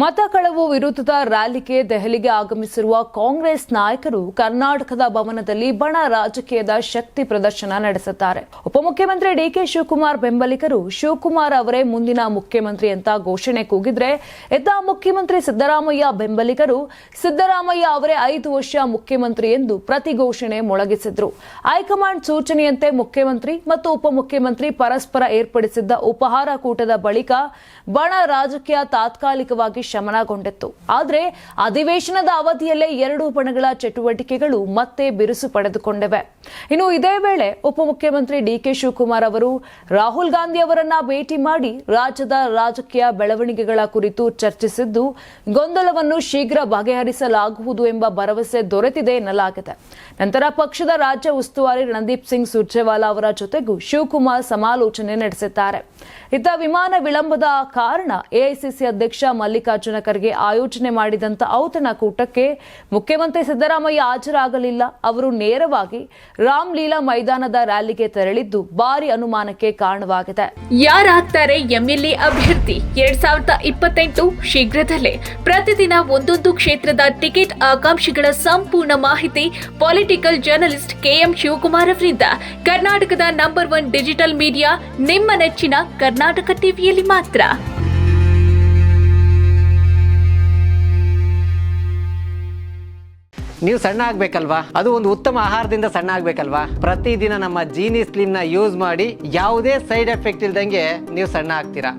ಮತ ಕಳವು ವಿರುದ್ಧದ ರ್ಯಾಲಿಗೆ ದೆಹಲಿಗೆ ಆಗಮಿಸಿರುವ ಕಾಂಗ್ರೆಸ್ ನಾಯಕರು ಕರ್ನಾಟಕದ ಭವನದಲ್ಲಿ ಬಣ ರಾಜಕೀಯದ ಶಕ್ತಿ ಪ್ರದರ್ಶನ ನಡೆಸಿದ್ದಾರೆ. ಉಪಮುಖ್ಯಮಂತ್ರಿ ಡಿಕೆ ಶಿವಕುಮಾರ್ ಬೆಂಬಲಿಗರು ಶಿವಕುಮಾರ್ ಅವರೇ ಮುಂದಿನ ಮುಖ್ಯಮಂತ್ರಿ ಅಂತ ಘೋಷಣೆ ಕೂಗಿದ್ರೆ, ಎದ್ದ ಮುಖ್ಯಮಂತ್ರಿ ಸಿದ್ದರಾಮಯ್ಯ ಬೆಂಬಲಿಗರು ಸಿದ್ದರಾಮಯ್ಯ ಅವರೇ 5 ವರ್ಷ ಮುಖ್ಯಮಂತ್ರಿ ಎಂದು ಪ್ರತಿ ಘೋಷಣೆ ಮೊಳಗಿಸಿದ್ರು. ಹೈಕಮಾಂಡ್ ಸೂಚನೆಯಂತೆ ಮುಖ್ಯಮಂತ್ರಿ ಮತ್ತು ಉಪಮುಖ್ಯಮಂತ್ರಿ ಪರಸ್ಪರ ಏರ್ಪಡಿಸಿದ್ದ ಉಪಹಾರ ಕೂಟದ ಬಳಿಕ ಬಣ ರಾಜಕೀಯ ತಾತ್ಕಾಲಿಕವಾಗಿ ಶಮನಗೊಂಡಿತ್ತು. ಆದರೆ ಅಧಿವೇಶನದ ಅವಧಿಯಲ್ಲೇ ಎರಡೂ ಬಣಗಳ ಚಟುವಟಿಕೆಗಳು ಮತ್ತೆ ಬಿರುಸು ಪಡೆದುಕೊಂಡಿವೆ. ಇನ್ನು ಇದೇ ವೇಳೆ ಉಪಮುಖ್ಯಮಂತ್ರಿ ಡಿಕೆ ಶಿವಕುಮಾರ್ ಅವರು ರಾಹುಲ್ ಗಾಂಧಿ ಅವರನ್ನ ಭೇಟಿ ಮಾಡಿ ರಾಜ್ಯದ ರಾಜಕೀಯ ಬೆಳವಣಿಗೆಗಳ ಕುರಿತು ಚರ್ಚಿಸಿದ್ದು, ಗೊಂದಲವನ್ನು ಶೀಘ್ರ ಬಗೆಹರಿಸಲಾಗುವುದು ಎಂಬ ಭರವಸೆ ದೊರೆತಿದೆ ಎನ್ನಲಾಗಿದೆ. ನಂತರ ಪಕ್ಷದ ರಾಜ್ಯ ಉಸ್ತುವಾರಿ ರಣದೀಪ್ ಸಿಂಗ್ ಸುರ್ಜೇವಾಲಾ ಅವರ ಜೊತೆಗೂ ಶಿವಕುಮಾರ್ ಸಮಾಲೋಚನೆ ನಡೆಸಿದ್ದಾರೆ. ಇತ್ತ ವಿಮಾನ ವಿಳಂಬದ ಕಾರಣ ಎಐಸಿಸಿ ಅಧ್ಯಕ್ಷ ಮಲ್ಲಿಕಾರ್ಜುನ ಖರ್ಗೆ ಆಯೋಜನೆ ಮಾಡಿದಂತ ಔತಣಕೂಟಕ್ಕೆ ಮುಖ್ಯಮಂತ್ರಿ ಸಿದ್ದರಾಮಯ್ಯ ಹಾಜರಾಗಲಿಲ್ಲ. ಅವರು ನೇರವಾಗಿ ರಾಮಲೀಲಾ ಮೈದಾನದ ರ್ಯಾಲಿಗೆ ತೆರಳಿದ್ದು ಭಾರಿ ಅನುಮಾನಕ್ಕೆ ಕಾರಣವಾಗಿದೆ. ಯಾರಾಗ್ತಾರೆ ಎಂಎಲ್ಎ ಅಭ್ಯರ್ಥಿ 2028 ಶೀಘ್ರದಲ್ಲೇ ಪ್ರತಿದಿನ ಒಂದೊಂದು ಕ್ಷೇತ್ರದ ಟಿಕೆಟ್ ಆಕಾಂಕ್ಷಿಗಳ ಸಂಪೂರ್ಣ ಮಾಹಿತಿ ಪೊಲಿಟಿಕಲ್ ಜರ್ನಲಿಸ್ಟ್ ಕೆಎಂ ಶಿವಕುಮಾರ್ ಅವರಿಂದ ಕರ್ನಾಟಕದ ನಂಬರ್ 1 ಡಿಜಿಟಲ್ ಮೀಡಿಯಾ ನಿಮ್ಮ ನೆಚ್ಚಿನ ಕರ್ನಾಟಕ ಟಿವಿಯಲ್ಲಿ ಮಾತ್ರ. ನೀವು ಸಣ್ಣ ಆಗ್ಬೇಕಲ್ವಾ? ಅದು ಒಂದು ಉತ್ತಮ ಆಹಾರದಿಂದ ಸಣ್ಣ ಆಗ್ಬೇಕಲ್ವಾ? ಪ್ರತಿದಿನ ನಮ್ಮ ಜೀನಿ ಸ್ಲಿಮ್ ನ ಯೂಸ್ ಮಾಡಿ ಯಾವುದೇ ಸೈಡ್ ಎಫೆಕ್ಟ್ ಇಲ್ದಂಗೆ ನೀವು ಸಣ್ಣ ಆಗ್ತೀರಾ.